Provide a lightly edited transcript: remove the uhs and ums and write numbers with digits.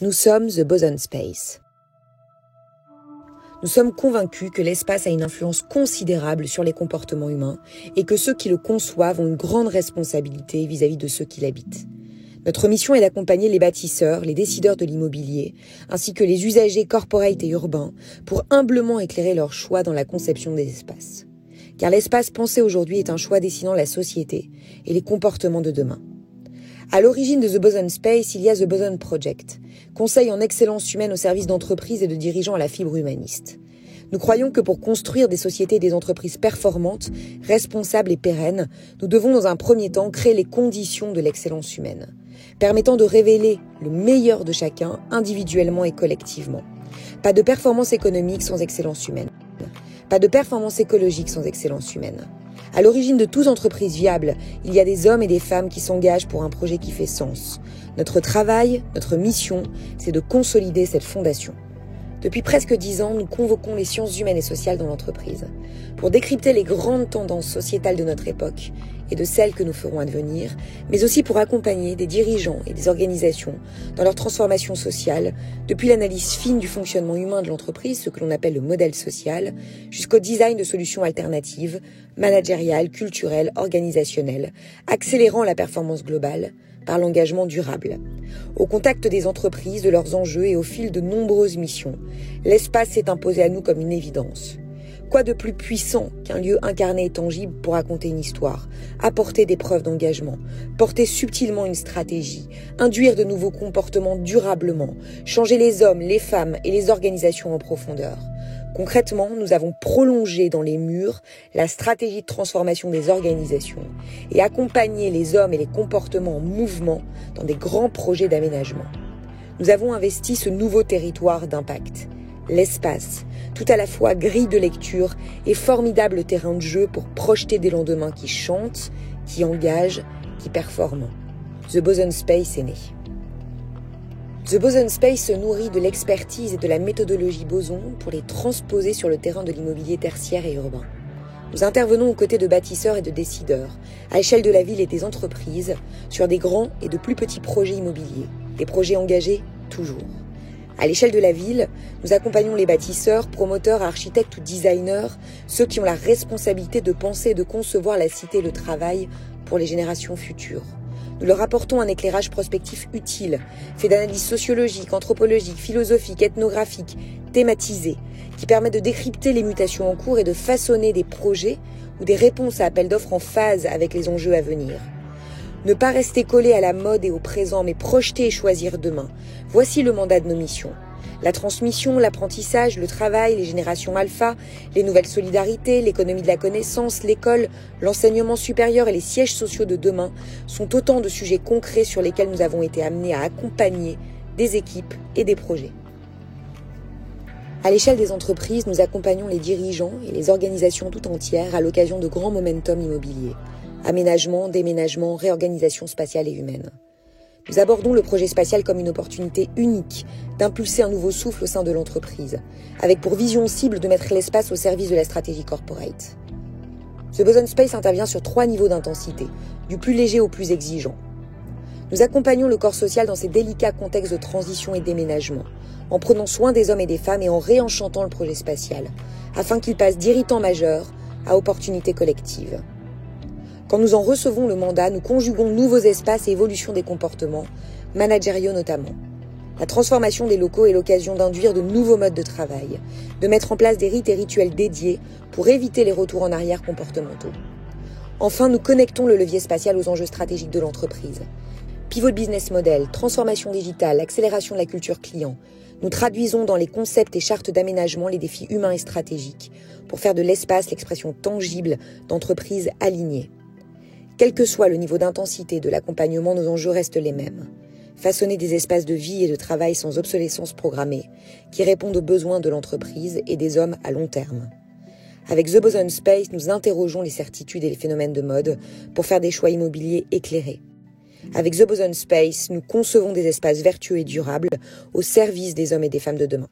Nous sommes The Boson Space. Nous sommes convaincus que l'espace a une influence considérable sur les comportements humains et que ceux qui le conçoivent ont une grande responsabilité vis-à-vis de ceux qui l'habitent. Notre mission est d'accompagner les bâtisseurs, les décideurs de l'immobilier, ainsi que les usagers corporate et urbains pour humblement éclairer leurs choix dans la conception des espaces. Car l'espace pensé aujourd'hui est un choix dessinant la société et les comportements de demain. À l'origine de The Boson Space, il y a The Boson Project, conseil en excellence humaine au service d'entreprises et de dirigeants à la fibre humaniste. Nous croyons que pour construire des sociétés et des entreprises performantes, responsables et pérennes, nous devons dans un premier temps créer les conditions de l'excellence humaine, permettant de révéler le meilleur de chacun individuellement et collectivement. Pas de performance économique sans excellence humaine. Pas de performance écologique sans excellence humaine. À l'origine de toute entreprise viable, il y a des hommes et des femmes qui s'engagent pour un projet qui fait sens. Notre travail, notre mission, c'est de consolider cette fondation. Depuis presque 10 ans, nous convoquons les sciences humaines et sociales dans l'entreprise pour décrypter les grandes tendances sociétales de notre époque et de celles que nous ferons advenir, mais aussi pour accompagner des dirigeants et des organisations dans leur transformation sociale, depuis l'analyse fine du fonctionnement humain de l'entreprise, ce que l'on appelle le modèle social, jusqu'au design de solutions alternatives, managériales, culturelles, organisationnelles, accélérant la performance globale par l'engagement durable. Au contact des entreprises, de leurs enjeux et au fil de nombreuses missions, l'espace s'est imposé à nous comme une évidence. Quoi de plus puissant qu'un lieu incarné et tangible pour raconter une histoire, apporter des preuves d'engagement, porter subtilement une stratégie, induire de nouveaux comportements durablement, changer les hommes, les femmes et les organisations en profondeur. Concrètement, nous avons prolongé dans les murs la stratégie de transformation des organisations et accompagné les hommes et les comportements en mouvement dans des grands projets d'aménagement. Nous avons investi ce nouveau territoire d'impact, l'espace, tout à la fois grille de lecture et formidable terrain de jeu pour projeter des lendemains qui chantent, qui engagent, qui performent. The Boson Space est né. The Boson Space se nourrit de l'expertise et de la méthodologie Boson pour les transposer sur le terrain de l'immobilier tertiaire et urbain. Nous intervenons aux côtés de bâtisseurs et de décideurs, à l'échelle de la ville et des entreprises, sur des grands et de plus petits projets immobiliers, des projets engagés toujours. À l'échelle de la ville, nous accompagnons les bâtisseurs, promoteurs, architectes ou designers, ceux qui ont la responsabilité de penser et de concevoir la cité et le travail pour les générations futures. Nous leur apportons un éclairage prospectif utile, fait d'analyses sociologiques, anthropologiques, philosophiques, ethnographiques, thématisées, qui permet de décrypter les mutations en cours et de façonner des projets ou des réponses à appels d'offres en phase avec les enjeux à venir. Ne pas rester collé à la mode et au présent, mais projeter et choisir demain. Voici le mandat de nos missions. La transmission, l'apprentissage, le travail, les générations alpha, les nouvelles solidarités, l'économie de la connaissance, l'école, l'enseignement supérieur et les sièges sociaux de demain sont autant de sujets concrets sur lesquels nous avons été amenés à accompagner des équipes et des projets. À l'échelle des entreprises, nous accompagnons les dirigeants et les organisations tout entières à l'occasion de grands momentum immobiliers. Aménagement, déménagement, réorganisation spatiale et humaine. Nous abordons le projet spatial comme une opportunité unique d'impulser un nouveau souffle au sein de l'entreprise, avec pour vision cible de mettre l'espace au service de la stratégie corporate. The Boson Space intervient sur 3 niveaux d'intensité, du plus léger au plus exigeant. Nous accompagnons le corps social dans ces délicats contextes de transition et déménagement, en prenant soin des hommes et des femmes et en réenchantant le projet spatial, afin qu'il passe d'irritant majeur à opportunité collective. Quand nous en recevons le mandat, nous conjuguons nouveaux espaces et évolution des comportements, managériaux notamment. La transformation des locaux est l'occasion d'induire de nouveaux modes de travail, de mettre en place des rites et rituels dédiés pour éviter les retours en arrière comportementaux. Enfin, nous connectons le levier spatial aux enjeux stratégiques de l'entreprise. Pivot de business model, transformation digitale, accélération de la culture client. Nous traduisons dans les concepts et chartes d'aménagement les défis humains et stratégiques pour faire de l'espace l'expression tangible d'entreprises alignées. Quel que soit le niveau d'intensité de l'accompagnement, nos enjeux restent les mêmes. Façonner des espaces de vie et de travail sans obsolescence programmée, qui répondent aux besoins de l'entreprise et des hommes à long terme. Avec The Boson Space, nous interrogeons les certitudes et les phénomènes de mode pour faire des choix immobiliers éclairés. Avec The Boson Space, nous concevons des espaces vertueux et durables au service des hommes et des femmes de demain.